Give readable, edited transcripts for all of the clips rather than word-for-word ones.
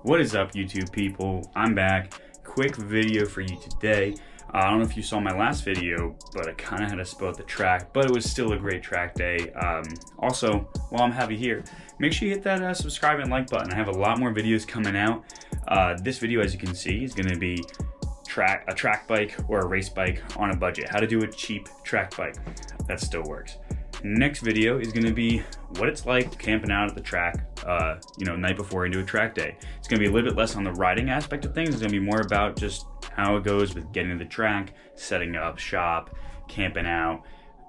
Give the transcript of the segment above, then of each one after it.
What is up, YouTube people? I'm back. Quick video for you today. I don't know if you saw my last video, but I kind of had to spill out the track, but it was still a great track day. Also, while I'm having here, make sure you hit that subscribe and like button. I have a lot more videos coming out. This video, as you can see, is going to be a track bike or a race bike on a budget. How to do a cheap track bike. That still works. Next video is going to be what it's like camping out at the track, night before into a track day. It's going to be a little bit less on the riding aspect of things. It's going to be more about just how it goes with getting to the track, setting up shop, camping out,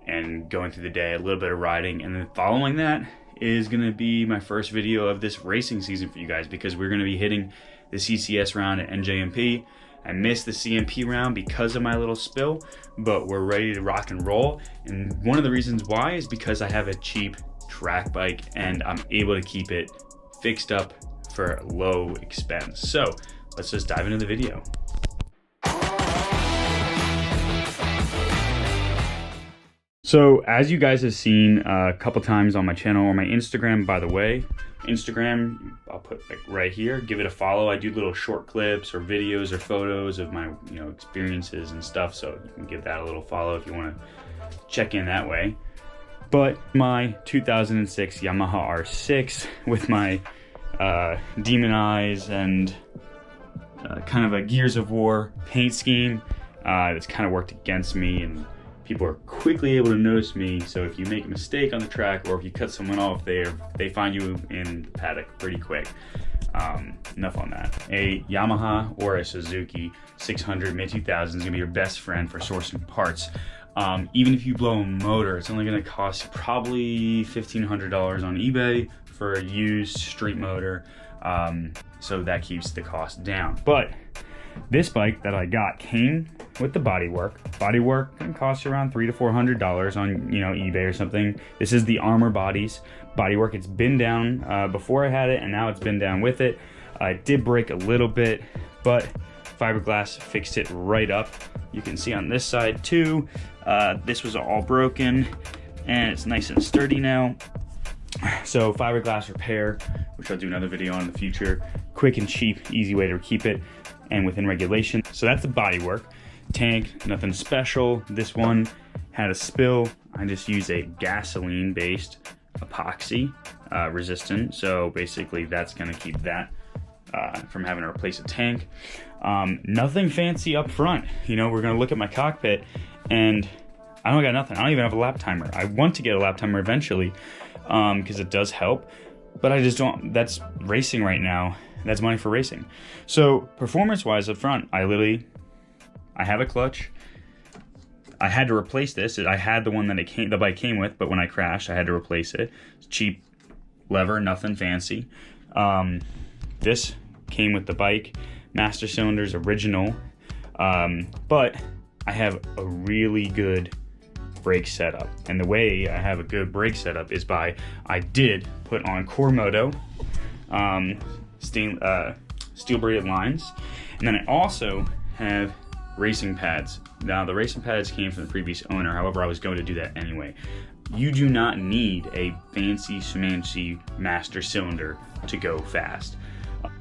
and going through the day, a little bit of riding. And then following that is going to be my first video of this racing season for you guys, because we're going to be hitting the CCS round at NJMP. I missed the CMP round because of my little spill, but we're ready to rock and roll. And one of the reasons why is because I have a cheap track bike and I'm able to keep it fixed up for low expense. So let's just dive into the video. So as you guys have seen a couple times on my channel or my Instagram, by the way, Instagram, I'll put like right here, give it a follow. I do little short clips or videos or photos of my experiences and stuff, so you can give that a little follow if you want to check in that way. But my 2006 Yamaha R6 with my demon eyes and kind of a Gears of War paint scheme that's kind of worked against me, and people are quickly able to notice me. So if you make a mistake on the track or if you cut someone off, they find you in the paddock pretty quick. Enough on that. A Yamaha or a Suzuki 600 mid-2000s is gonna be your best friend for sourcing parts. Even if you blow a motor, it's only gonna cost you probably $1,500 on eBay for a used street motor. So that keeps the cost down. But this bike that I got came with the bodywork. Bodywork can cost you around $300 to $400 on eBay or something. This is the Armor Bodies bodywork. It's been down before I had it, and now it's been down with it. It did break a little bit, but fiberglass fixed it right up. You can see on this side too, this was all broken and it's nice and sturdy now. So fiberglass repair, which I'll do another video on in the future. Quick and cheap, easy way to keep it and within regulation. So that's the bodywork. Tank, nothing special. This one had a spill. I just use a gasoline based epoxy resistant. So basically that's gonna keep that from having to replace a tank. Nothing fancy up front. We're gonna look at my cockpit and I don't got nothing. I don't even have a lap timer. I want to get a lap timer eventually because it does help, but I just don't. That's racing right now. That's money for racing. So performance wise up front, I have a clutch. I had to replace this. I had the one that the bike came with, but when I crashed, I had to replace it. It's cheap lever, nothing fancy. This came with the bike. Master Cylinders original, but I have a really good brake setup. And the way I have a good brake setup is I did put on Cormoto steel braided lines, and then I also have racing pads. Now the racing pads came from the previous owner, however I was going to do that anyway. You do not need a fancy schmancy master cylinder to go fast.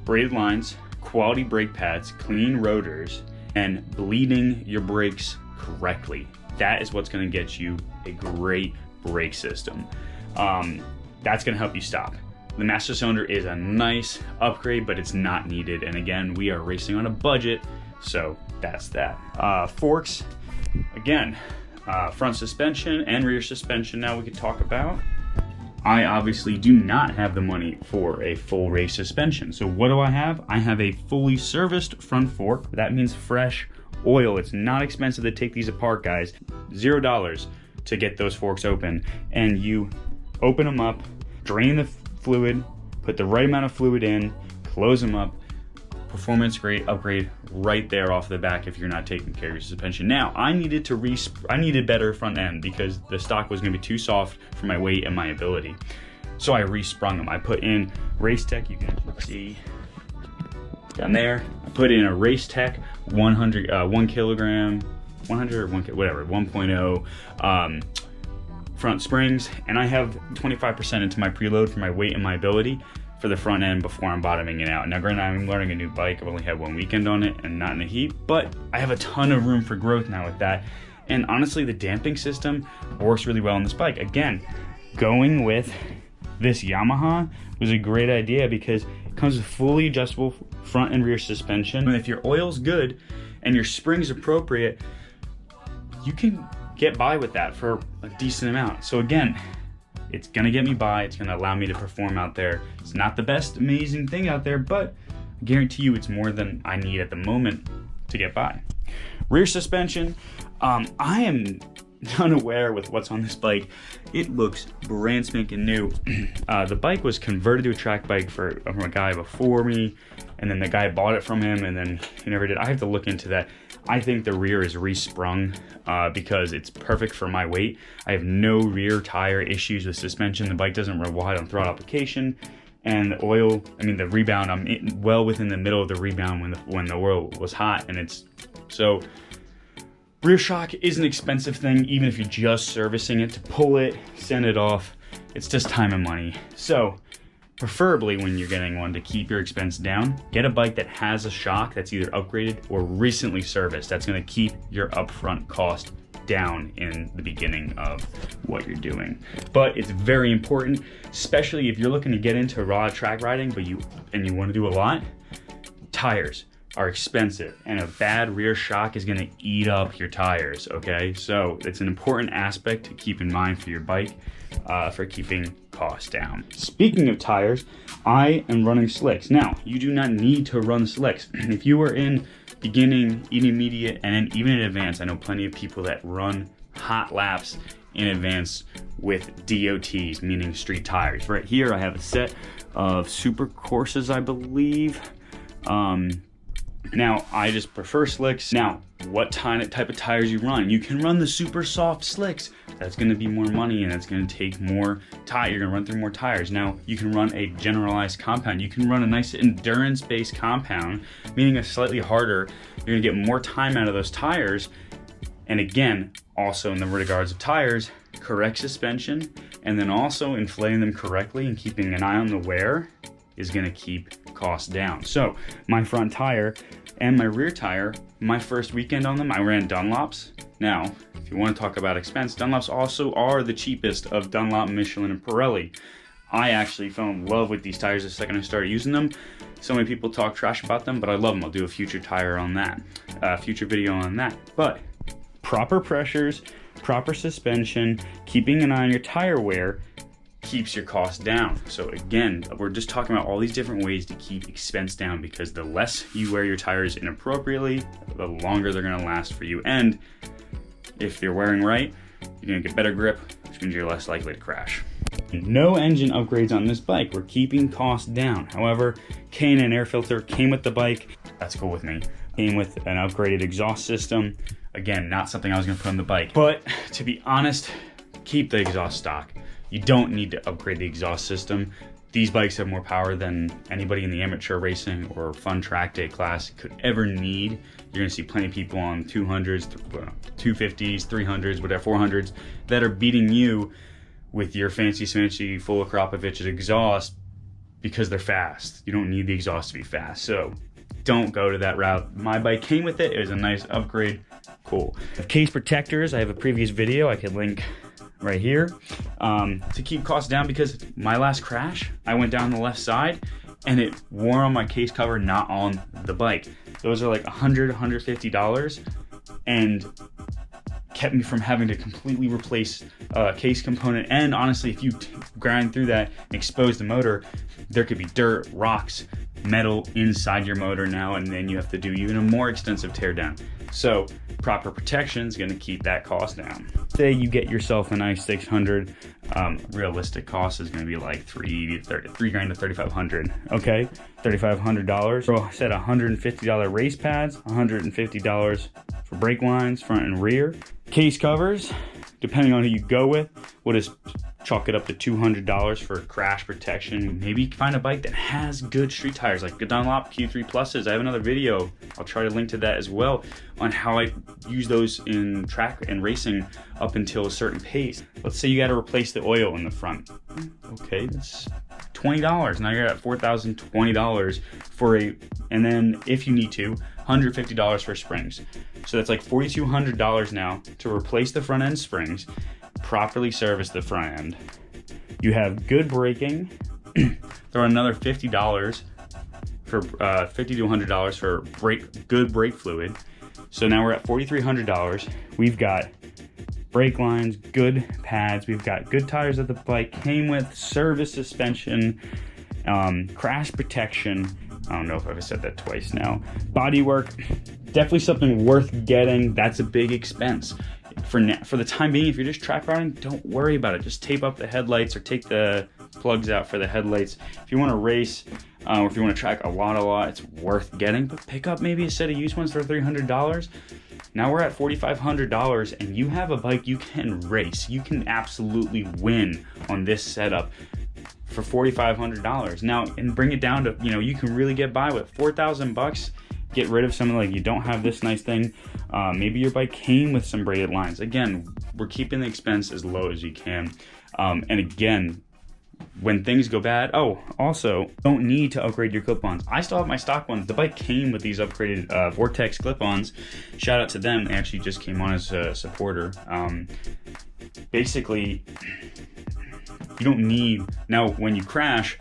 Braided lines, quality brake pads, clean rotors, and bleeding your brakes correctly. That is what's going to get you a great brake system. That's going to help you stop. The master cylinder is a nice upgrade, but it's not needed. And again, we are racing on a budget, so that's that. Forks, again, front suspension and rear suspension now we could talk about. I obviously do not have the money for a full race suspension. So what do I have? I have a fully serviced front fork. That means fresh oil. It's not expensive to take these apart, guys. $0 to get those forks open. And you open them up, drain the fluid, put the right amount of fluid in, close them up. Performance grade upgrade right there off the back if you're not taking care of your suspension. Now, I needed better front end because the stock was gonna be too soft for my weight and my ability. So I resprung them. I put in Racetech, you can see down there. I put in a Racetech 1 kilogram, 100 or 1, whatever, 1.0 front springs, and I have 25% into my preload for my weight and my ability. for the front end before I'm bottoming it out. Now granted, I'm learning a new bike. I've only had 1 weekend on it and not in the heat, but I have a ton of room for growth now with that. And honestly, the damping system works really well on this bike. Again, going with this Yamaha was a great idea because it comes with fully adjustable front and rear suspension. And if your oil's good and your spring's appropriate, you can get by with that for a decent amount. So again, it's gonna get me by, it's gonna allow me to perform out there. It's not the best amazing thing out there, but I guarantee you it's more than I need at the moment to get by. Rear suspension, I am unaware with what's on this bike. It looks brand spanking new. The bike was converted to a track bike from a guy before me, and then the guy bought it from him, and then he never did. I have to look into that. I think the rear is resprung because it's perfect for my weight. I have no rear tire issues with suspension. The bike doesn't run wide on throttle application, and the oil, I mean the rebound, I'm well within the middle of the rebound when the oil was hot, and it's so. Rear shock is an expensive thing, even if you're just servicing it. To pull it, send it off, it's just time and money. So preferably when you're getting one, to keep your expense down, get a bike that has a shock that's either upgraded or recently serviced. That's gonna keep your upfront cost down in the beginning of what you're doing. But it's very important, especially if you're looking to get into raw track riding, but you wanna do a lot, tires are expensive, and a bad rear shock is gonna eat up your tires, okay? So it's an important aspect to keep in mind for your bike for keeping costs down. Speaking of tires, I am running slicks. Now, you do not need to run slicks. If you are in beginning, intermediate, and then even in advanced, I know plenty of people that run hot laps in advance with DOTs, meaning street tires. Right here, I have a set of Super Courses, I believe. Now, I just prefer slicks. Now, what type of tires you run? You can run the super soft slicks. That's gonna be more money and it's gonna take more tire. You're gonna run through more tires. Now, you can run a generalized compound. You can run a nice endurance-based compound, meaning a slightly harder. You're gonna get more time out of those tires. And again, also in the regards of tires, correct suspension, and then also inflating them correctly and keeping an eye on the wear is gonna keep costs down. So my front tire and my rear tire, my first weekend on them, I ran Dunlops. Now, if you want to talk about expense, Dunlops also are the cheapest of Dunlop, Michelin, and Pirelli. I actually fell in love with these tires the second I started using them. So many people talk trash about them, but I love them. I'll do a future tire on that, future video on that. But proper pressures, proper suspension, keeping an eye on your tire wear keeps your costs down. So again, we're just talking about all these different ways to keep expense down, because the less you wear your tires inappropriately, the longer they're gonna last for you. And if they're wearing right, you're gonna get better grip, which means you're less likely to crash. No engine upgrades on this bike. We're keeping costs down. However, K&N air filter came with the bike. That's cool with me. Came with an upgraded exhaust system. Again, not something I was gonna put on the bike. But to be honest, keep the exhaust stock. You don't need to upgrade the exhaust system. These bikes have more power than anybody in the amateur racing or fun track day class could ever need. You're gonna see plenty of people on 200s, 250s, 300s, whatever, 400s that are beating you with your fancy smancy full of Krapovich's exhaust because they're fast. You don't need the exhaust to be fast. So don't go to that route. My bike came with it. It was a nice upgrade. Cool. Case protectors, I have a previous video I can link right here to keep costs down, because my last crash, I went down the left side and it wore on my case cover, not on the bike. Those are like $100, $150 and kept me from having to completely replace a case component. And honestly, if you grind through that and expose the motor, there could be dirt, rocks, metal inside your motor now, and then you have to do even a more extensive teardown. So proper protection is gonna keep that cost down. Say you get yourself a nice 600, realistic cost is gonna be like $3 grand to $3,500, okay? $3,500. So I said $150 race pads, $150 for brake lines, front and rear. Case covers, depending on who you go with, what is chalk it up to $200 for crash protection. Maybe find a bike that has good street tires, like the Dunlop Q3 Pluses. I have another video, I'll try to link to that as well, on how I use those in track and racing up until a certain pace. Let's say you got to replace the oil in the front. Okay, that's $20. Now you're at $4,020 for and then if you need to, $150 for springs. So that's like $4,200 now to replace the front end springs, properly service the front end. You have good braking. Throw another $50 for $50 to $100 for good brake fluid. So now we're at $4,300. We've got brake lines, good pads. We've got good tires that the bike came with, service suspension, crash protection. I don't know if I've said that twice now. Bodywork, definitely something worth getting. That's a big expense. For the time being, if you're just track riding, don't worry about it. Just tape up the headlights or take the plugs out for the headlights. If you want to race, or if you want to track a lot, it's worth getting. But pick up maybe a set of used ones for $300. Now we're at $4,500 and you have a bike you can race. You can absolutely win on this setup for $4,500. Now, and bring it down to, you can really get by with $4,000. Get rid of something like you don't have this nice thing. Maybe your bike came with some braided lines. Again, we're keeping the expense as low as you can. And again, when things go bad, also don't need to upgrade your clip-ons. I still have my stock ones. The bike came with these upgraded Vortex clip-ons. Shout out to them. They actually just came on as a supporter. Basically, you don't need, now when you crash,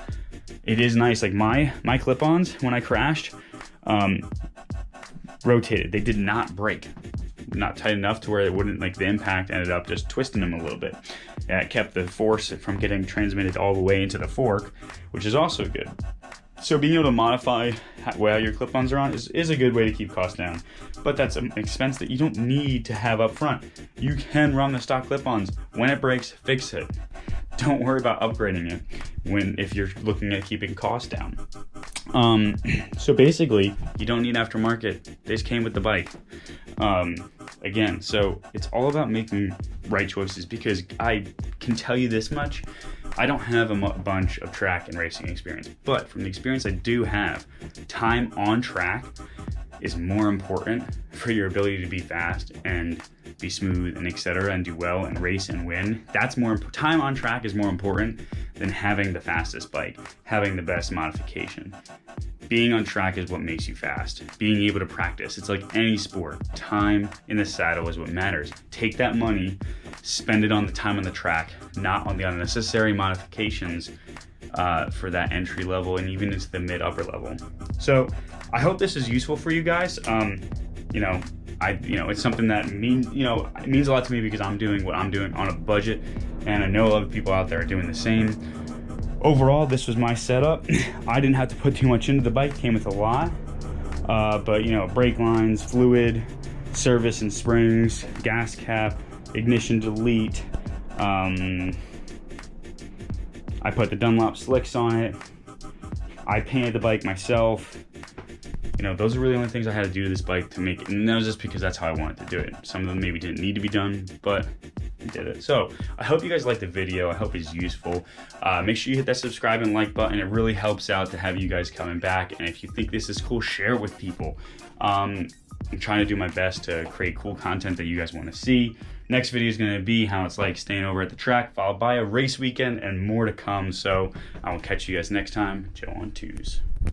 it is nice. Like my clip-ons, when I crashed, rotated. They did not break. Not tight enough to where it wouldn't, like the impact ended up just twisting them a little bit. Yeah, it kept the force from getting transmitted all the way into the fork, which is also good. So being able to modify how your clip-ons are on is a good way to keep costs down. But that's an expense that you don't need to have up front. You can run the stock clip-ons. When it breaks, fix it. Don't worry about upgrading it if you're looking at keeping costs down. So basically, you don't need aftermarket. This came with the bike. Again, so it's all about making right choices, because I can tell you this much. I don't have a bunch of track and racing experience, but from the experience I do have, time on track is more important for your ability to be fast and be smooth and etc. and do well and race and win. That's more, time on track is more important than having the fastest bike, having the best modification. Being on track is what makes you fast. Being able to practice, it's like any sport. Time in the saddle is what matters. Take that money, spend it on the time on the track, not on the unnecessary modifications for that entry level and even into the mid-upper level. So I hope this is useful for you guys. It's something that it means a lot to me, because I'm doing what I'm doing on a budget, and I know a lot of people out there are doing the same. Overall, this was my setup. I didn't have to put too much into the bike, came with a lot. But brake lines, fluid, service and springs, gas cap, ignition delete. I put the Dunlop slicks on it. I painted the bike myself. Those are really the only things I had to do to this bike to make it, and that was just because that's how I wanted to do it. Some of them maybe didn't need to be done, but I did it. So I hope you guys liked the video. I hope it's useful. Make sure you hit that subscribe and like button. It really helps out to have you guys coming back. And if you think this is cool, share it with people. I'm trying to do my best to create cool content that you guys want to see. Next video is going to be how it's like staying over at the track, followed by a race weekend and more to come. So I will catch you guys next time. Joe on Twos.